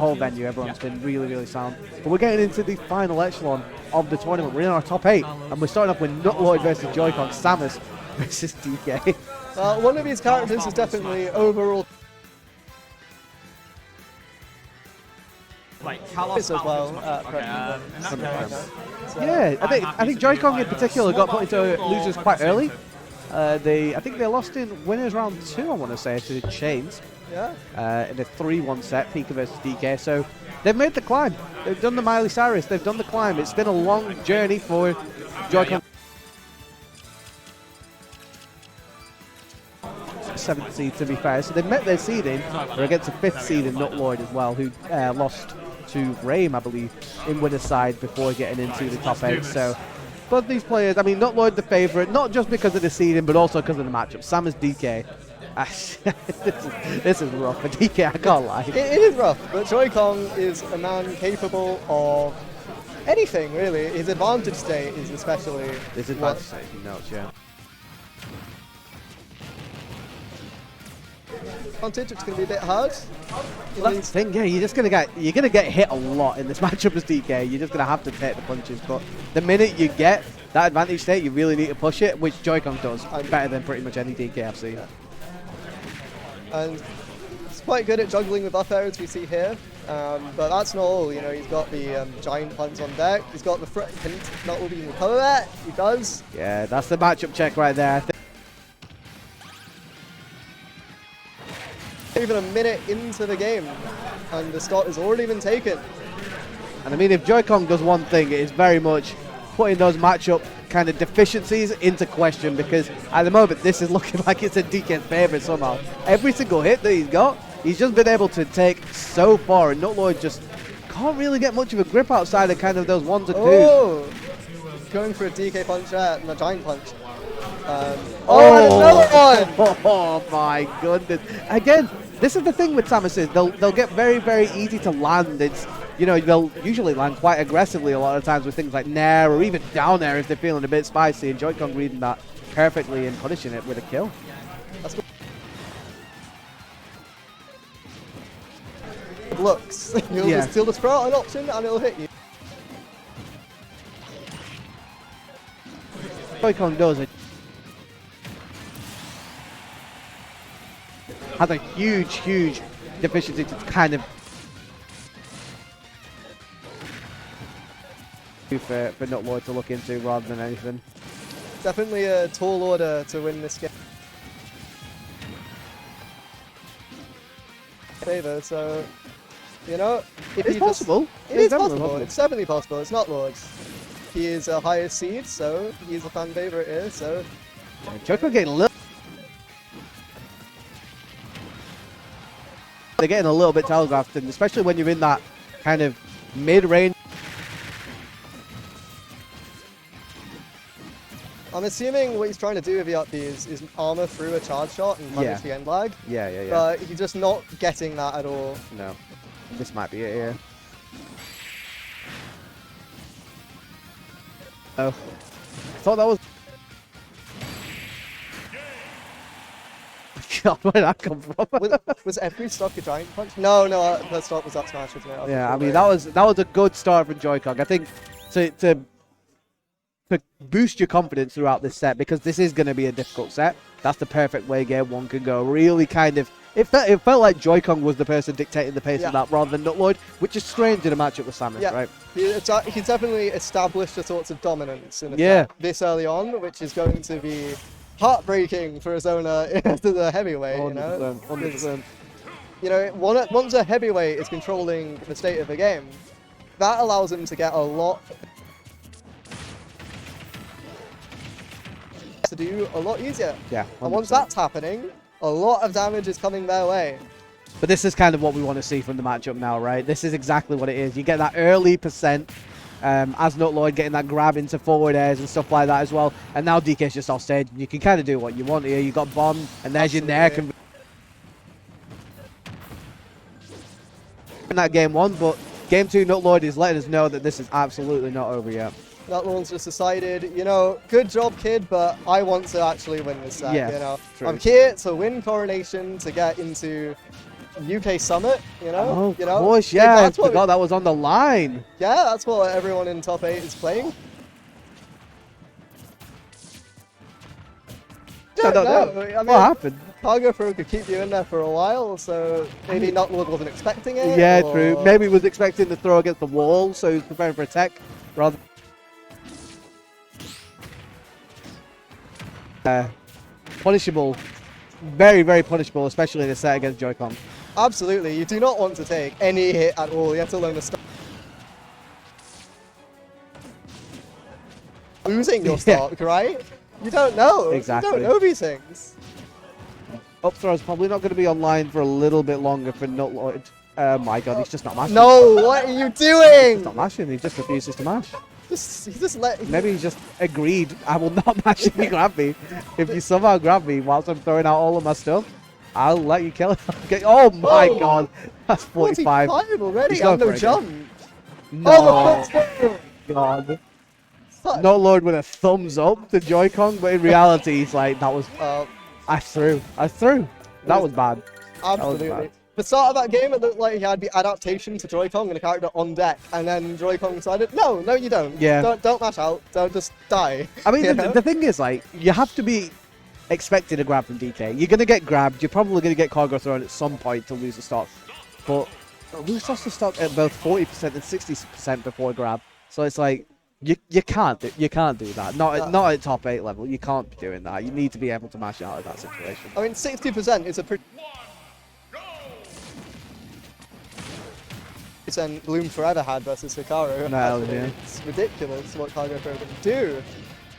whole venue, everyone's been really, really sound. But we're getting into the final echelon of the tournament. We're in our top 8, and we're starting off with NUTLORD versus JoyKong, Samus versus DK. One of these characters is definitely overall like Carlos as well. Yeah, I think JoyKong in particular got put into losers quite early. I think they lost in winners round 2, I want to say, to Chains. Yeah. In a 3-1 set, Pika versus DK. So they've made the climb. They've done the Miley Cyrus. They've done the climb. It's been a long journey for JoyKong. 7th seed, to be fair. So they've met their seeding. They're against a 5th seed in NUTLORD as well, who lost to Rame, I believe, in winner's side before getting into the top 8. So both these players, I mean, NUTLORD the favourite, not just because of the seeding, but also because of the matchup. Samus DK. This is rough for DK, I can't lie. It is rough, but JoyKong is a man capable of anything, really. His advantage state is especially... His advantage state is nuts, yeah. Advantage, it's going to be a bit hard. That's the thing, yeah, you're gonna get hit a lot in this matchup as DK. You're just gonna have to take the punches, but the minute you get that advantage state, you really need to push it, which JoyKong does better than pretty much any DK I've seen. Yeah. And he's quite good at juggling with buff air, as we see here. But that's not all, you know, he's got the giant punch on deck, he's got the front hint, not all being recover that, he does. Yeah, that's the matchup check right there. Even a minute into the game, and the start has already been taken. And I mean, if JoyKong does one thing, it is very much putting those matchup kind of deficiencies into question, because at the moment this is looking like it's a DK's favourite somehow. Every single hit that he's just been able to take so far, and NUTLORD just can't really get much of a grip outside of kind of those 1s or 2s. Oh, going for a DK punch and a giant punch. And another one! Oh my goodness. Again, this is the thing with Samus is they'll get very, very easy to land. It's, you know, they'll usually land quite aggressively a lot of times with things like Nair or even down air if they're feeling a bit spicy, and JoyKong reading that perfectly and punishing it with a kill. That's good. Looks. He'll just throw out an option and it'll hit you. JoyKong does it. Has a huge, huge deficiency to kind of for NUTLORD to look into rather than anything. Definitely a tall order to win this game. Favor, so you know, if it's possible. It is possible. It's definitely possible. It's not Lords. He is a higher seed, so he's a fan favorite here. So JoyKong getting a little. They're getting a little bit telegraphed, and especially when you're in that kind of mid-range. I'm assuming what he's trying to do with the up B is armor through a charge shot and punish the end lag. Yeah. But he's just not getting that at all. No. This might be it here. Oh. I thought that was... God, where did that come from? was every stock a giant punch? No, that stock was up smash, wasn't it? Yeah, I mean, that was a good start from JoyKong. I think to boost your confidence throughout this set, because this is going to be a difficult set, that's the perfect way game 1 can go. Really kind of... It felt like JoyKong was the person dictating the pace of that rather than NUTLORD, which is strange in a matchup with Samus, right? He's definitely established a sort of dominance in the set this early on, which is going to be heartbreaking for a zoner into the heavyweight, 100%, you know? 100%. You know, once a heavyweight is controlling the state of the game, that allows him to get a lot to do a lot easier. Yeah, 100%. And once that's happening, a lot of damage is coming their way. But this is kind of what we want to see from the matchup now, right? This is exactly what it is. You get that early percent, as NUTLORD getting that grab into forward airs and stuff like that as well. And now DK's just off stage. You can kind of do what you want here. You got Bomb, and there's your Nair. In that game 1, but game 2, NUTLORD is letting us know that this is absolutely not over yet. NUTLORD's just decided, you know, good job, kid, but I want to actually win this set, you know. True. I'm here to win Coronation, to get into UK Summit, you know? Oh, you know? of course, yeah. I That's what forgot that was on the line. yeah, that's what everyone in top 8 is playing. I don't know. I mean, What happened? Cargo Pro could keep you in there for a while, so maybe NUTLORD wasn't expecting it. Yeah, or... true. Maybe he was expecting to throw against the wall, so he was preparing for attack rather. Punishable. Very, very punishable, especially in a set against JoyKong. Absolutely, you do not want to take any hit at all. You have to learn to stop losing your stock, right? You don't know. Exactly. You don't know these things. Up throw's probably not going to be online for a little bit longer for NUTLORD. Oh my god, he's just not mashing. No, what are you doing? He's not mashing, he just refuses to mash. He just let. Maybe he just agreed, I will not mash if you grab me. If you somehow grab me whilst I'm throwing out all of my stuff, I'll let you kill it. Oh my god, that's 45. 45 already, He's and going no for it jump. No, Oh, god. Such- NUTLORD with a thumbs up to JoyKong, but in reality, he's like, that was. uh, I threw. That was bad. absolutely. bad. The start of that game, it looked like he had the adaptation to JoyKong and a character on deck, and then JoyKong decided, no, you don't. Yeah. Don't mash out. Don't just die. I mean, You the, know? the thing is, like, you have to be expecting a grab from DK. You're going to get grabbed. You're probably going to get cargo thrown at some point to lose the stock. But Lewis lost the stock at both 40% and 60% before grab. So it's like, you can't do that. Not at top 8 level. You can't be doing that. You need to be able to mash out of that situation. I mean, 60% is a pretty... percent Bloom Forever had versus Hikaru. No, yeah. It's ridiculous what Cargo Pro can do.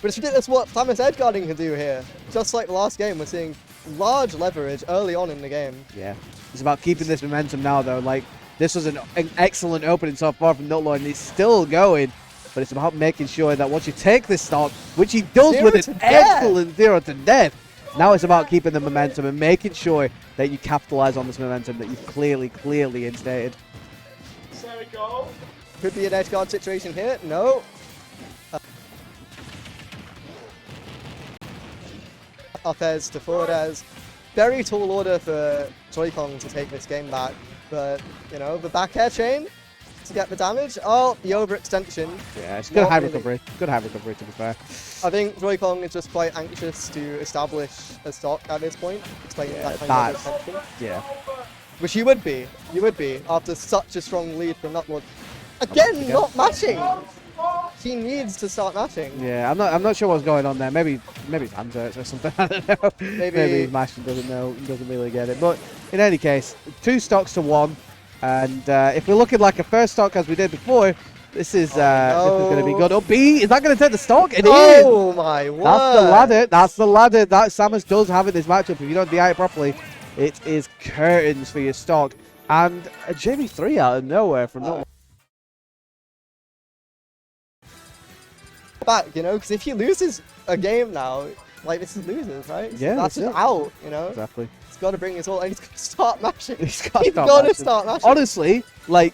But it's ridiculous what Samus edgeguarding can do here. Just like the last game, we're seeing large leverage early on in the game. Yeah. It's about keeping this momentum now, though. Like, this was an excellent opening so far from NUTLORD, and he's still going. But it's about making sure that once you take this stock, which he does with an excellent 0 to death, now it's about keeping the momentum and making sure that you capitalize on this momentum that you've clearly instated. Could be an edgeguard situation here. No. Up airs to forward airs. Very tall order for JoyKong to take this game back. But, you know, the back air chain to get the damage. Oh, the overextension. Yeah, it's good high recovery. Good high recovery, to be fair. I think JoyKong is just quite anxious to establish a stock at this point. Explaining that kind of overextension. Yeah. Which you would be. You would be after such a strong lead from NUTLORD. Again, not matching. He needs to start matching. Yeah, I'm not sure what's going on there. Maybe his hands hurts or something. I don't know. Maybe his master doesn't really get it. But in any case, 2 stocks to 1, and if we're looking like a first stock as we did before, this is going to be good. Oh, B, is that going to take the stock? It is. Oh my word! That's the ladder that Samus does have in this matchup. If you don't DI it properly, it is curtains for your stock, and a JV3 out of nowhere from NUTLORD. Back, you know, because if he loses a game now, like, this is losers, right? Yeah, that's just out, you know. Exactly. He's got to bring his all, and he's got to start mashing. He's got to start mashing. Honestly, like,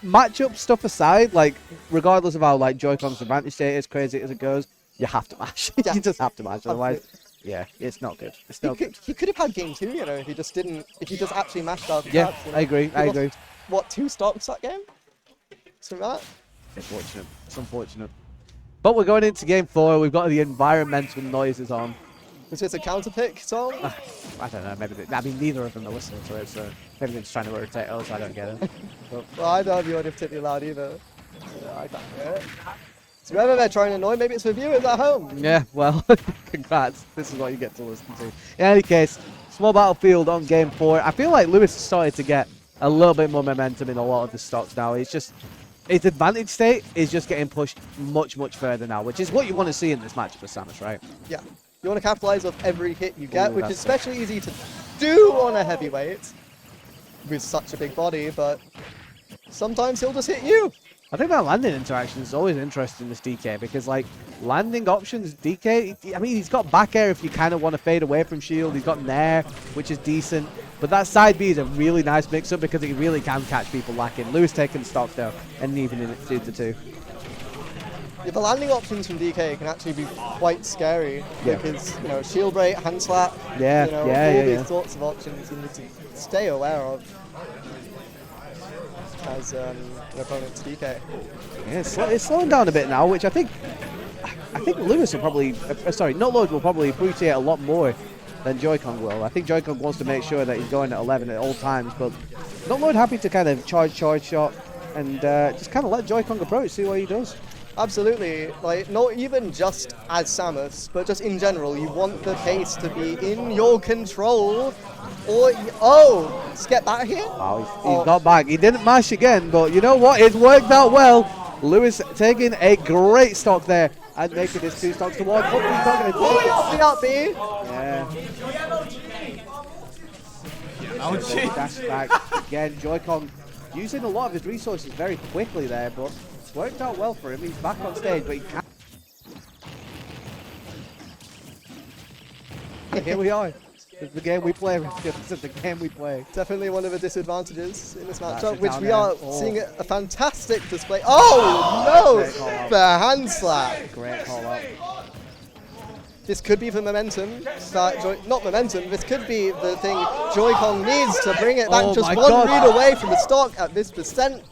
matchup stuff aside, like, regardless of how like JoyKong's advantage state is crazy as it goes, you have to mash. Yeah. You just have to mash. Otherwise, yeah, it's not good. It's not good. He could have had game 2, you know, if he just actually mashed out. Yeah, cards, you know? I agree. I agree. What, 2 stocks that game? From that? Unfortunate. It's unfortunate. But we're going into game 4. We've got the environmental noises on. Was this a counter pick song? I don't know. Maybe I mean, neither of them are listening to it, so maybe they're just trying to irritate us. I don't get it. But, Well, I don't have the audio particularly loud either. So I can't hear it. So whoever they're trying to annoy, maybe it's for viewers at home. yeah, well, congrats. This is what you get to listen to. In any case, small battlefield on game 4. I feel like Lewis has started to get a little bit more momentum in a lot of the stocks now. It's just, his advantage state is just getting pushed much further now, which is what you want to see in this matchup with Samus, right? Yeah. You want to capitalize off every hit you get, Ooh, which is that's especially easy to do on a heavyweight with such a big body, but sometimes he'll just hit you. I think that landing interaction is always interesting, this DK, because like landing options, DK, I mean, he's got back air if you kind of want to fade away from shield. He's got nair, which is decent. But that side B is a really nice mix-up because he really can catch people lacking. Lewis taking stock though, and even in it 2-2. Yeah, the landing options from DK can actually be quite scary because, you know, shield break, hand slap, Yeah, you know, all these sorts of options you need to stay aware of. as an opponent's DK. Yeah, it's slowing down a bit now, which I think Lewis will probably, sorry, NUTLORD will probably appreciate a lot more than JoyKong will. I think JoyKong wants to make sure that he's going at 11 at all times, but NUTLORD happy to kind of charge shot and just kind of let JoyKong approach, see what he does. Absolutely, like not even just as Samus, but just in general, you want the pace to be in your control. Or let's get back here. Wow, he's got back. He didn't mash again, but you know what? It worked out well. Lewis taking a great stock there and making his 2 stocks to 1. But he's not going to do it. The up B. Yeah. Dash back again. JoyKong using a lot of his resources very quickly there, but it's worked out well for him. He's back on stage, but he can't. Here we are. It's the game we play. It's the game we play. Definitely one of the disadvantages in this matchup, it which down we there. are seeing a fantastic display. Oh no! The hand slap. Great call out. This could be the momentum that not momentum. This could be the thing JoyKong needs to bring it back. Oh Just my one God. read away from the stock at this percent.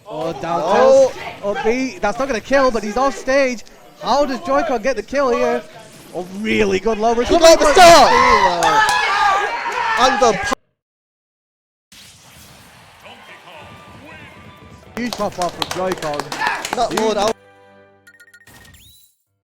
Oh, down Oh. tilt. Oh, B. That's not going to kill, but he's off stage. How does JoyKong get the kill here? Oh, really good low recovery. He got the start! And the Huge pop off from JoyKong. NUTLORD out.